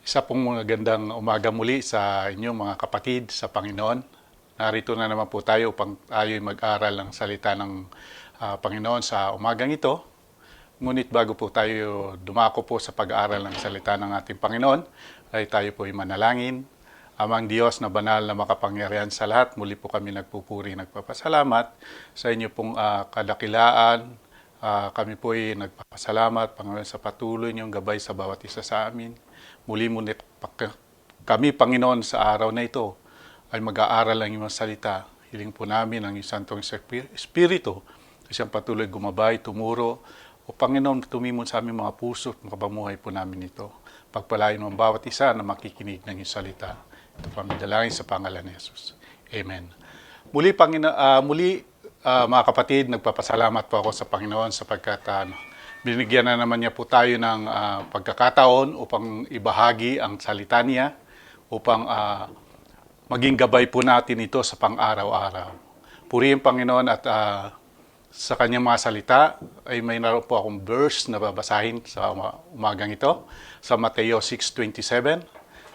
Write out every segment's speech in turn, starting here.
Isa pong magandang umaga muli sa inyo mga kapatid sa Panginoon. Narito na naman po tayo upang tayo mag-aral ng salita ng Panginoon sa umagang ito. Ngunit bago po tayo dumako po sa pag-aaral ng salita ng ating Panginoon, ay tayo po ay manalangin. Amang Diyos na banal na makapangyarihan sa lahat, muli po kami nagpupuri, nagpapasalamat sa inyo pong kadakilaan. Kami po ay nagpapasalamat, Panginoon, sa patuloy niyong gabay sa bawat isa sa amin. Muli kami, Panginoon, sa araw na ito ay mag-aaral ng iyong salita. Hiling po namin ang iyong Santong Espiritu na siyang patuloy gumabay, tumuro. O Panginoon, tumimon sa aming mga puso at makapamuhay po namin ito. Pagpalain mo ang bawat isa na makikinig ng iyong salita. Ito po ang dalangin sa pangalan ni Jesus. Amen. Muli, mga kapatid, nagpapasalamat po ako sa Panginoon sapagkat binigyan na naman niya po tayo ng pagkakataon upang ibahagi ang salita niya, upang maging gabay po natin ito sa pang-araw-araw. Purihin Panginoon at sa kanyang mga salita ay may naroon po akong verse na babasahin sa umagang ito sa Mateo 6:27.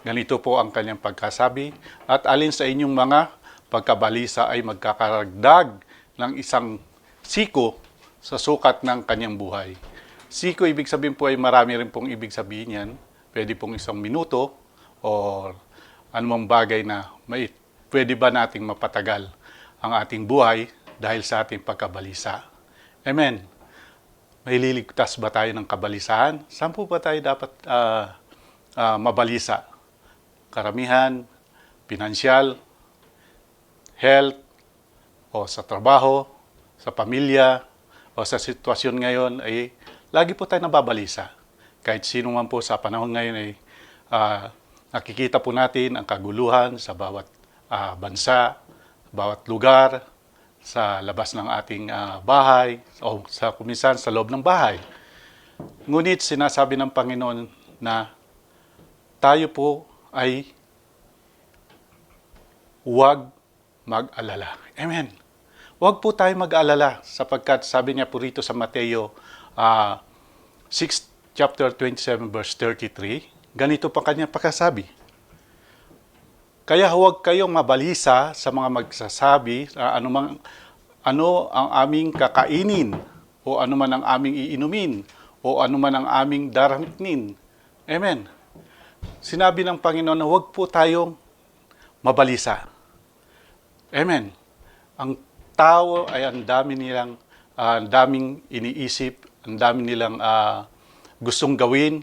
Ganito po ang kanyang pagkasabi, at alin sa inyong mga pagkabalisa ay magkakaragdag ng isang siko sa sukat ng kanyang buhay. Siko, ibig sabihin po ay marami rin pong ibig sabihin yan. Pwede pong isang minuto o anumang bagay na pwede ba nating mapatagal ang ating buhay dahil sa ating pagkabalisa. Amen. May liligtas ba tayo ng kabalisahan? Saan po ba tayo dapat mabalisa? Karamihan, pinansyal, health, o sa trabaho, sa pamilya, o sa sitwasyon ngayon ay lagi po tayo nababalisa. Kahit sino man po sa panahon ngayon ay nakikita po natin ang kaguluhan sa bawat bansa, bawat lugar, sa labas ng ating bahay, o sa kuminsan sa loob ng bahay. Ngunit sinasabi ng Panginoon na tayo po ay huwag mag-alala. Amen. Huwag po tayo mag-alala sapagkat sabi niya po rito sa Mateo 6 chapter 27 verse 33, ganito pa kanyang pagkasabi. Kaya huwag kayong mabalisa sa mga magsasabi ano ang aming kakainin o ano man ang aming iinumin o ano man ang aming darangnin. Amen. Sinabi ng Panginoon na huwag po tayong mabalisa. Amen. Ang tao ay ang daming iniisip, ang dami nilang gustong gawin,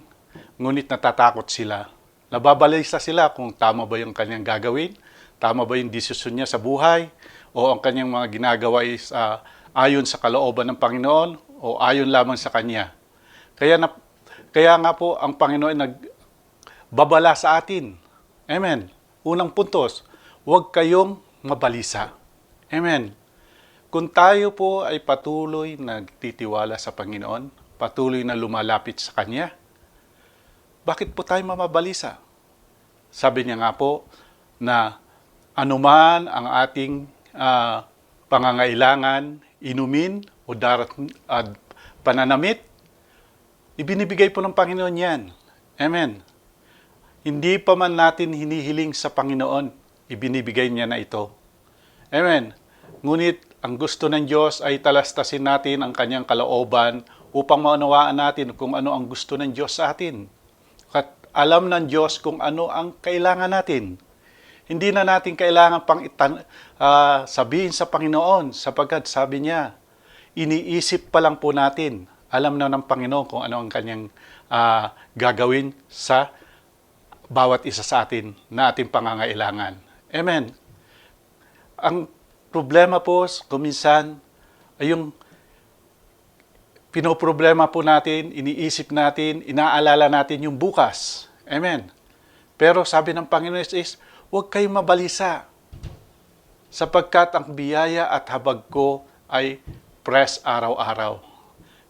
ngunit natatakot sila. Nababalisa sila kung tama ba yung kanyang gagawin, tama ba yung desisyon niya sa buhay, o ang kanyang mga ginagawa is ayon sa kalooban ng Panginoon o ayon lamang sa Kanya. Kaya nga po ang Panginoon nagbabala sa atin. Amen. Unang puntos, huwag kayong mabalisa. Amen. Kung tayo po ay patuloy nagtitiwala sa Panginoon, patuloy na lumalapit sa Kanya, bakit po tayo mamabalisa? Sabi niya nga po na anuman ang ating pangangailangan, inumin o pananamit, ibinibigay po ng Panginoon yan. Amen. Hindi pa man natin hinihiling sa Panginoon, ibinibigay niya na ito. Amen. Ngunit ang gusto ng Diyos ay talastasin natin ang kanyang kalooban upang maunawaan natin kung ano ang gusto ng Diyos sa atin. At alam ng Diyos kung ano ang kailangan natin. Hindi na natin kailangan sabihin sa Panginoon sapagkat sabi niya, iniisip pa lang po natin. Alam na ng Panginoon kung ano ang kanyang gagawin sa bawat isa sa atin na ating pangangailangan. Amen. Ang problema po, kuminsan, ay yung pinoproblema po natin, iniisip natin, inaalala natin yung bukas. Amen. Pero sabi ng Panginoon is, huwag kayong mabalisa, sapagkat ang biyaya at habag ko ay fresh araw-araw.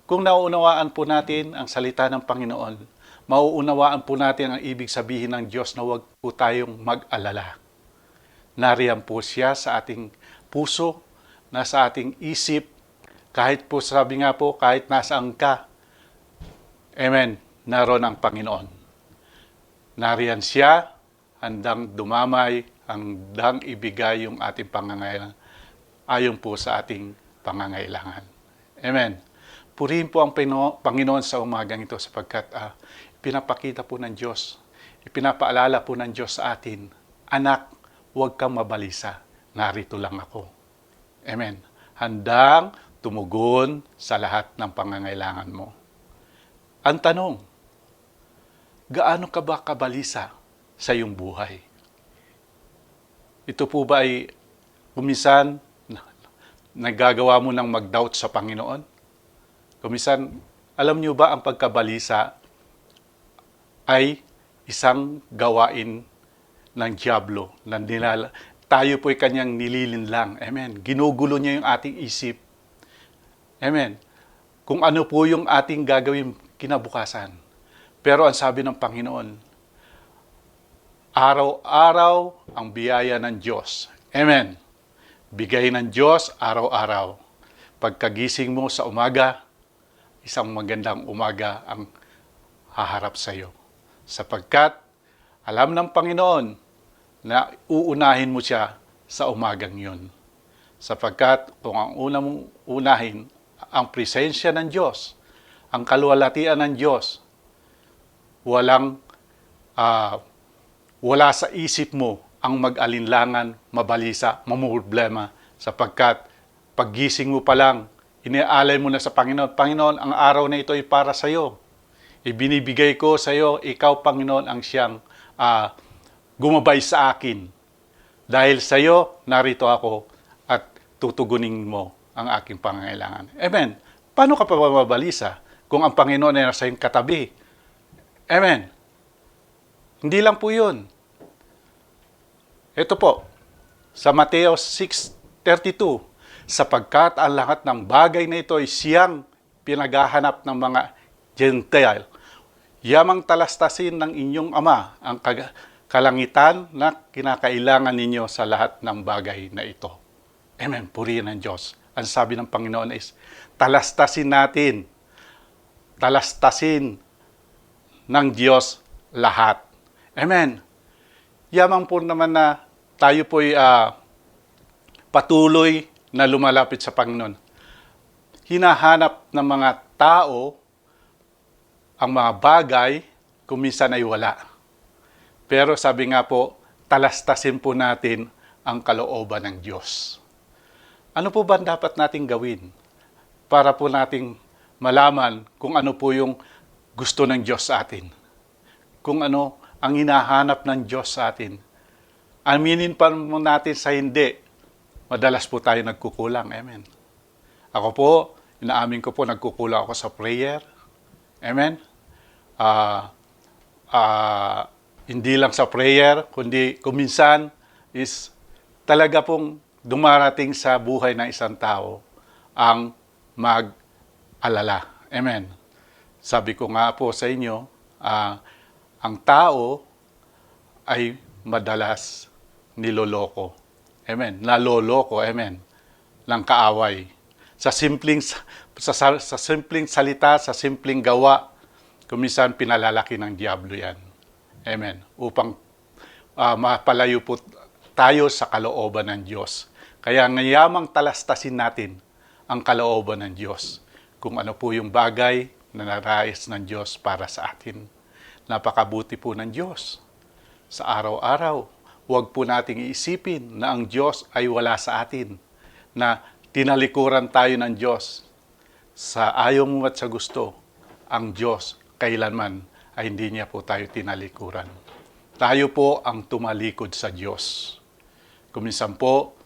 Kung nauunawaan po natin ang salita ng Panginoon, mauunawaan po natin ang ibig sabihin ng Diyos na huwag po tayong mag-alala. Nariyan po siya sa ating puso, nasa ating isip, kahit po sabi nga po, kahit nasaan ka, amen, naroon ang Panginoon. Nariyan siya, handang dumamay, handang ibigay yung ating pangangailangan ayon po sa ating pangangailangan. Amen. Purihin po ang Panginoon sa umagang ito sapagkat pinapakita po ng Diyos, ipinapaalala po ng Diyos sa atin, anak, huwag kang mabalisa, narito lang ako. Amen. Handang tumugon sa lahat ng pangangailangan mo. Ang tanong, gaano ka ba kabalisa sa iyong buhay? Ito po ba ay kuminsan nagagawa mo ng mag-doubt sa Panginoon? Kuminsan, alam niyo ba ang pagkabalisa ay isang gawain ng Diablo. Tayo po'y kanyang nililinlang. Amen. Ginugulo niya yung ating isip. Amen. Kung ano po yung ating gagawin kinabukasan. Pero ang sabi ng Panginoon, araw-araw ang biyaya ng Diyos. Amen. Bigay ng Diyos araw-araw. Pagkagising mo sa umaga, isang magandang umaga ang haharap sa iyo. Sapagkat alam ng Panginoon na uunahin mo siya sa umagang yun. Sapagkat kung ang una mong unahin, ang presensya ng Diyos, ang kaluwalhatian ng Diyos, wala sa isip mo ang mag-alinlangan, mabalisa, mamumroblema, sapagkat paggising mo pa lang, iniaalay mo na sa Panginoon, Panginoon, ang araw na ito ay para sa iyo. Ibinibigay ko sa iyo, ikaw, Panginoon, ang siyang gumabay sa akin. Dahil sa iyo, narito ako at tutugunin mo ang aking pangangailangan. Amen. Paano ka pa mabalisa kung ang Panginoon ay nasa iyong katabi? Amen. Hindi lang po yun. Ito po, sa Mateo 6:32, sapagkat ang lahat ng bagay na ito ay siyang pinaghahanap ng mga Gentile. Yamang talastasin ng inyong Ama ang kalangitan na kinakailangan ninyo sa lahat ng bagay na ito. Amen. Purihin ng Diyos. Ang sabi ng Panginoon is, talastasin natin. Talastasin ng Diyos lahat. Amen. Yamang po naman na tayo po'y patuloy na lumalapit sa Panginoon. Hinahanap ng mga tao ang mga bagay kung minsan ay wala. Pero sabi nga po, talastasin po natin ang kalooban ng Diyos. Ano po ba dapat nating gawin para po nating malaman kung ano po yung gusto ng Diyos sa atin? Kung ano ang hinahanap ng Diyos sa atin? Aminin pa mo natin sa hindi, madalas po tayo nagkukulang. Amen. Ako po, inaamin ko po, nagkukulang ako sa prayer. Amen. Hindi lang sa prayer, kundi kuminsan is talaga pong dumarating sa buhay ng isang tao ang mag-alala. Amen. Sabi ko nga po sa inyo, ang tao ay madalas niloloko. Amen. Naloloko, amen, ng kaaway. Sa simpleng salita, sa simpleng gawa, kuminsan pinalalaki ng Diablo yan. Amen. Upang mapalayo po tayo sa kalooban ng Diyos. Kaya ngayamang talastasin natin ang kalooban ng Diyos. Kung ano po yung bagay na narais ng Diyos para sa atin. Napakabuti po ng Diyos. Sa araw-araw, huwag po nating iisipin na ang Diyos ay wala sa atin. Na tinalikuran tayo ng Diyos. Sa ayaw mo at sa gusto, ang Diyos kailanman ay hindi niya po tayo tinalikuran. Tayo po ang tumalikod sa Diyos. Kuminsan po,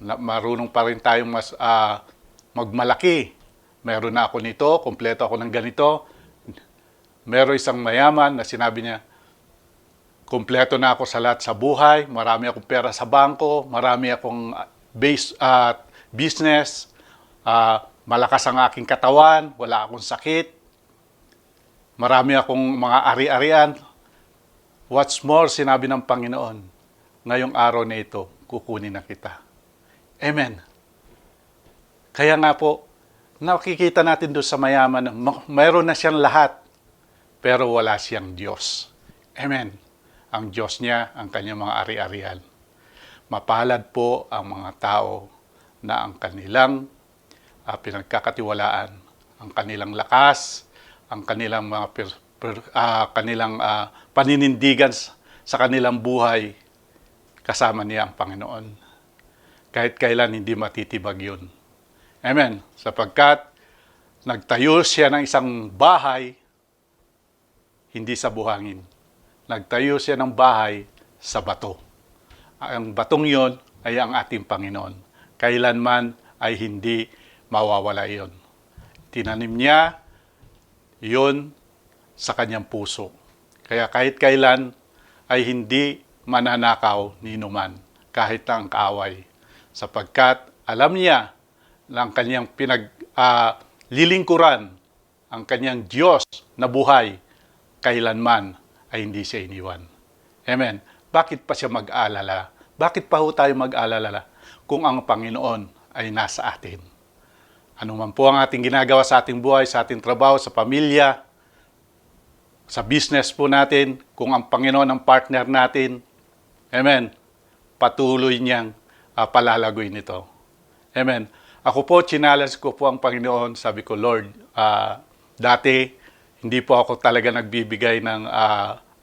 marunong pa rin tayong magmalaki. Meron na ako nito, kompleto ako ng ganito. Meron isang mayaman na sinabi niya, kompleto na ako sa lahat sa buhay, marami akong pera sa bangko, marami akong business, malakas ang aking katawan, wala akong sakit, marami akong mga ari-arian. What's more, sinabi ng Panginoon, ngayong araw na ito, kukunin na kita. Amen. Kaya nga po, nakikita natin doon sa mayaman, mayroon na siyang lahat, pero wala siyang Diyos. Amen. ang Diyos niya, ang kanyang mga ari-arian. Mapalad po ang mga tao na ang kanilang pinagkakatiwalaan, ang kanilang lakas, ang kanilang mga paninindigan sa kanilang buhay, kasama niya ang Panginoon. Kahit kailan hindi matitibag yun. Amen. Sapagkat nagtayo siya ng isang bahay, hindi sa buhangin. Nagtayo siya ng bahay sa bato. Ang batong yon ay ang ating Panginoon. Kailanman ay hindi mawawala yon. Tinanim niya yon sa kanyang puso. Kaya kahit kailan ay hindi mananakaw ni numan, kahit na ang kaaway. Sapagkat alam niya na ang kanyang lilingkuran, ang kanyang Diyos na buhay, kailanman ay hindi siya iniwan. Amen. Bakit pa siya mag-alala? Bakit pa ho tayo mag-alala kung ang Panginoon ay nasa atin? Ano man po ang ating ginagawa sa ating buhay, sa ating trabaho, sa pamilya, sa business po natin, kung ang Panginoon ang partner natin, amen, patuloy niyang palalagoy nito. Amen. Ako po, challenge ko po ang Panginoon. Sabi ko, Lord, dati, hindi po ako talaga nagbibigay ng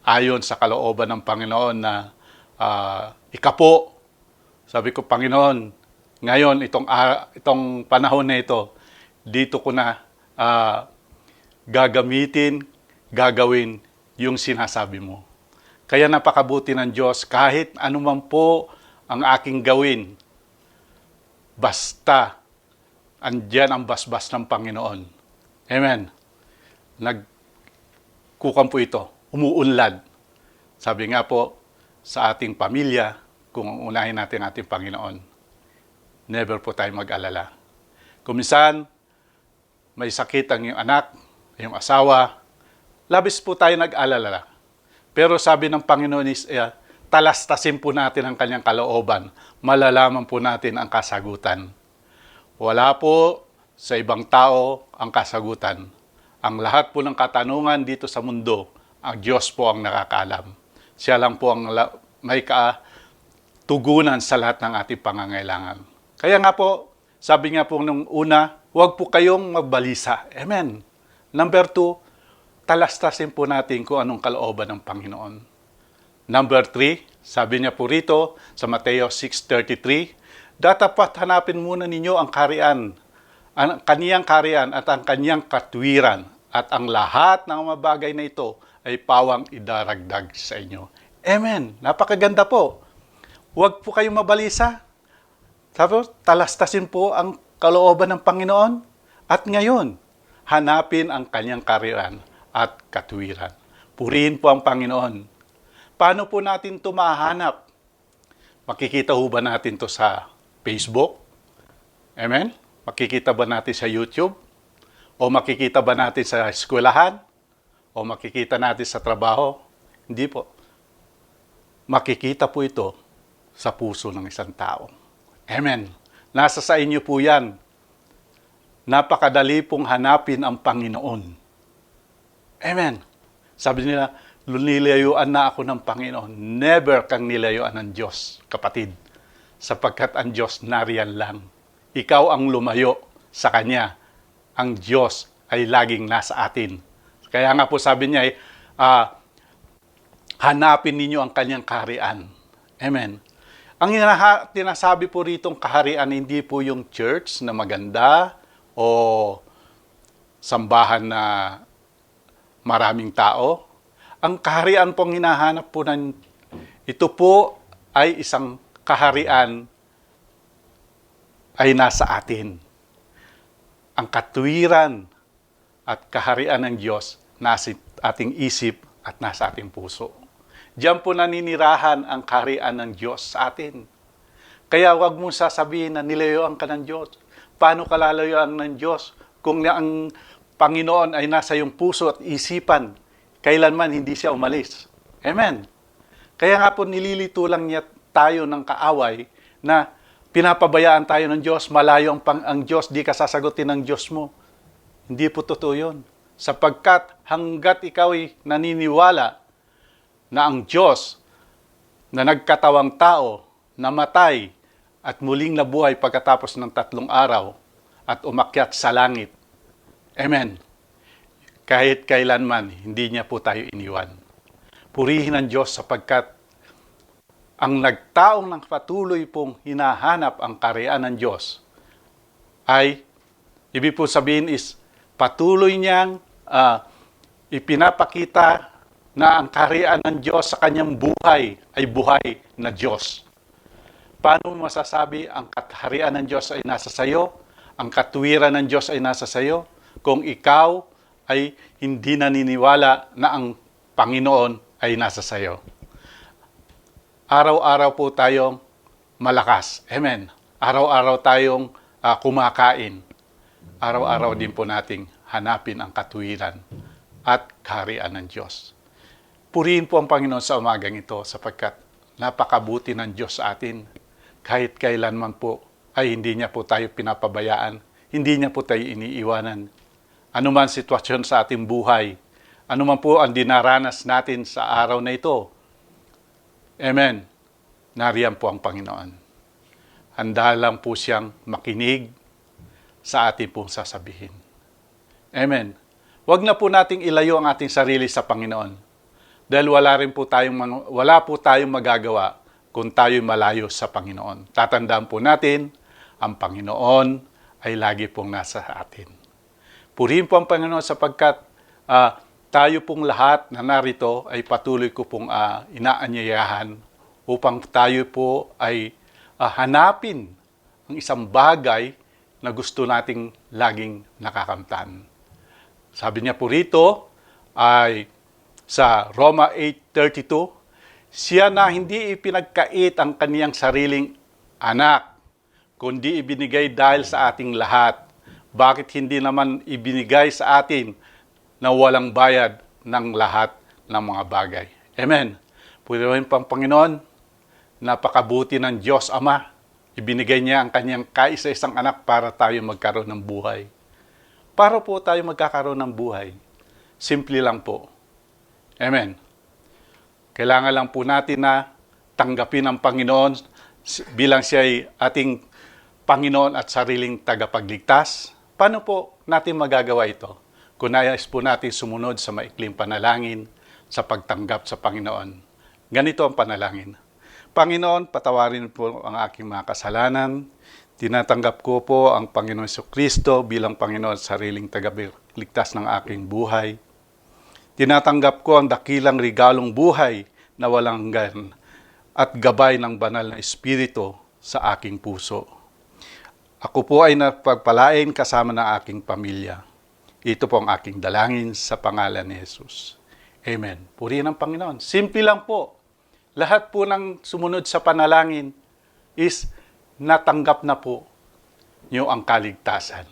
ayon sa kalooban ng Panginoon na ikapo. Sabi ko, Panginoon, ngayon, itong panahon na ito, dito ko na gagawin yung sinasabi mo. Kaya napakabuti ng Diyos, kahit anuman po ang aking gawin, basta andyan ang basbas ng Panginoon. Amen. Nagkukan po ito, umuunlad. Sabi nga po sa ating pamilya, kung unahin natin ating Panginoon, never po tayo mag-alala. Kung minsan, may sakit ang iyong anak, iyong asawa, labis po tayo nag-alala. Pero sabi ng Panginoon is, talastasin po natin ang kanyang kalooban, malalaman po natin ang kasagutan. Wala po sa ibang tao ang kasagutan. Ang lahat po ng katanungan dito sa mundo, ang Diyos po ang nakakaalam. Siya lang po ang may tugunan sa lahat ng ating pangangailangan. Kaya nga po, sabi nga po nung una, huwag po kayong magbalisa. Amen. Number 2, talastasin po natin kung anong kalooban ng Panginoon. Number 3, sabi niya po rito sa Mateo 6:33, dapat hanapin muna ninyo ang kaniyang kaharian at ang kaniyang katwiran, at ang lahat ng mga bagay na ito ay pawang idaragdag sa inyo. Amen. Napakaganda po. Huwag po kayong mabalisa. Tapos, talastasin po ang kalooban ng Panginoon. At ngayon, hanapin ang kanyang kaharian at katwiran. Purihin po ang Panginoon. Paano po natin ito mahanap? Makikita ho ba natin ito sa Facebook? Amen? Makikita ba natin sa YouTube? O makikita ba natin sa eskwelahan? O makikita natin sa trabaho? Hindi po. Makikita po ito sa puso ng isang tao. Amen. Nasa sa inyo po yan. Napakadali pong hanapin ang Panginoon. Amen. Sabi nila, nilayuan na ako ng Panginoon. Never kang nilayuan ng Diyos, kapatid. Sapagkat ang Diyos nariyan lang. Ikaw ang lumayo sa Kanya. Ang Diyos ay laging nasa atin. Kaya nga po sabi niya, hanapin ninyo ang Kanyang kaharian. Amen. Ang tinasabi po ritong kaharian, hindi po yung church na maganda o sambahan na maraming tao. Ang kaharian pong hinahanap po ito po ay isang kaharian ay nasa atin. Ang katwiran at kaharian ng Diyos nasa ating isip at nasa ating puso. Diyan po naninirahan ang kaharian ng Diyos sa atin. Kaya huwag mong sasabihin na nilayuan ka ng Diyos. Paano ka lalayuan ng Diyos kung ang Panginoon ay nasa iyong puso at isipan? Kailanman hindi siya umalis. Amen. Kaya nga po nililito lang niya tayo ng kaaway na pinapabayaan tayo ng Diyos, malayo ang Diyos, di ka sasagutin ng Diyos mo. Hindi po totoo yun. Sapagkat hanggat ikaw ay naniniwala na ang Diyos na nagkatawang tao, namatay, at muling nabuhay pagkatapos ng 3 araw at umakyat sa langit. Amen. Kahit kailanman, hindi niya po tayo iniwan. Purihin ang Diyos sapagkat ang nagtaong ng patuloy pong hinahanap ang kaharian ng Diyos ay, ibig po sabihin is, patuloy niyang ipinapakita na ang kaharian ng Diyos sa kanyang buhay ay buhay na Diyos. Paano mo masasabi ang kaharian ng Diyos ay nasa sayo? Ang katuwiran ng Diyos ay nasa sayo? Kung ikaw ay hindi naniniwala na ang Panginoon ay nasa sayo. Araw-araw po tayong malakas. Amen. Araw-araw tayong kumakain. Araw-araw din po nating hanapin ang katuwiran at kaharian ng Diyos. Purihin po ang Panginoon sa umagang ito sapagkat napakabuti ng Diyos sa atin. Kahit kailanman po ay hindi niya po tayo pinapabayaan, hindi niya po tayo iniiwanan. Ano man sitwasyon sa ating buhay, ano man po ang dinaranas natin sa araw na ito, amen, nariyan po ang Panginoon. Handa lang po siyang makinig sa ating pong sasabihin. Amen. Huwag na po nating ilayo ang ating sarili sa Panginoon. Dahil wala po tayong magagawa kung tayo'y malayo sa Panginoon. Tatandaan po natin, ang Panginoon ay lagi pong nasa atin. Purihin po ang Panginoon sapagkat tayo pong lahat na narito ay patuloy ko pong inaanyayahan upang tayo po ay hanapin ang isang bagay na gusto nating laging nakakamtan. Sabi niya po rito ay sa Roma 8:32, siya na hindi ipinagkait ang kaniyang sariling anak, kundi ibinigay dahil sa ating lahat. Bakit hindi naman ibinigay sa atin na walang bayad ng lahat ng mga bagay? Amen. Purihin pang Panginoon, napakabuti ng Diyos Ama. Ibinigay niya ang kanyang kaisa-isang anak para tayo magkaroon ng buhay. Para po tayo magkakaroon ng buhay. Simple lang po. Amen. Kailangan lang po natin na tanggapin ang Panginoon bilang siya ay ating Panginoon at sariling tagapagligtas. Paano po natin magagawa ito? Kung nais po natin sumunod sa maikling panalangin sa pagtanggap sa Panginoon. Ganito ang panalangin. Panginoon, patawarin po ang aking mga kasalanan. Tinatanggap ko po ang Panginoon Jesucristo bilang Panginoon at sariling tagapagligtas ng aking buhay. Tinatanggap ko ang dakilang regalong buhay na walang hanggan at gabay ng banal na Espiritu sa aking puso. Ako po ay napagpalain kasama ng aking pamilya. Ito po ang aking dalangin sa pangalan ni Jesus. Amen. Purihin ang Panginoon. Simple lang po. Lahat po ng sumunod sa panalangin is natanggap na po niyo ang kaligtasan.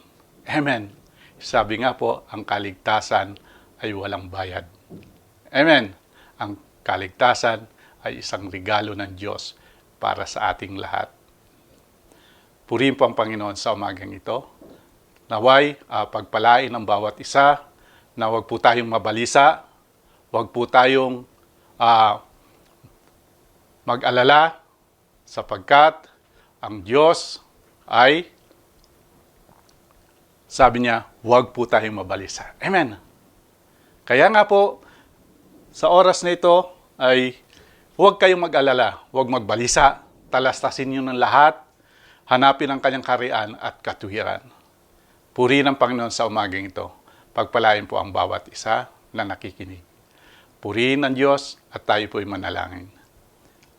Amen. Sabi nga po, ang kaligtasan ay walang bayad. Amen. Ang kaligtasan ay isang regalo ng Diyos para sa ating lahat. Purihin po ang Panginoon sa umagang ito. Naway, pagpalain ang bawat isa, na huwag po tayong mabalisa, huwag po tayong mag-alala, sapagkat ang Diyos ay, sabi niya, huwag po tayong mabalisa. Amen. Kaya nga po, sa oras na ito ay huwag kayong mag-alala, huwag magbalisa, talastasin niyo ng lahat, hanapin ang kanyang kaharian at katuwiran. Purihin ang Panginoon sa umagang ito. Pagpalain po ang bawat isa na nakikinig. Purihin ang Diyos at tayo po'y manalangin.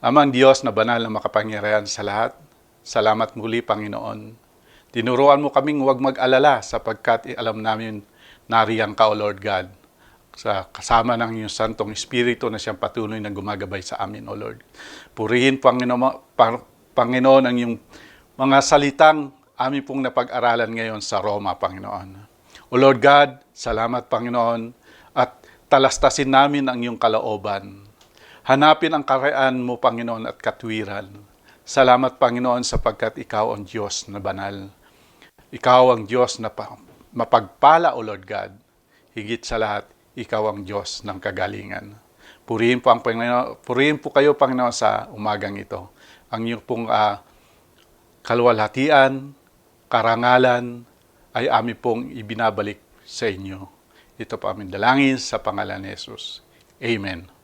Amang Diyos na banal na makapangyarihan sa lahat, salamat muli Panginoon. Tinuruan mo kaming huwag mag-alala sapagkat alam namin nariyan ka, O Lord God, sa kasama ng iyong Santong Espiritu na siyang patuloy na gumagabay sa amin, O Lord. Purihin, Panginoon, ang iyong mga salitang amin pong napag-aralan ngayon sa Roma, Panginoon. O Lord God, salamat, Panginoon, at talastasin namin ang iyong kalooban. Hanapin ang kaharian mo, Panginoon, at katwiran. Salamat, Panginoon, sapagkat ikaw ang Diyos na banal. Ikaw ang Diyos na mapagpala, O Lord God. Higit sa lahat, ikaw ang Diyos ng kagalingan. Purihin po ang Panginoon, purihin po kayo, Panginoon, sa umagang ito. Ang inyong pong kaluwalhatian, karangalan, ay amin pong ibinabalik sa inyo. Ito po aming dalangin sa pangalan ni Jesus. Amen.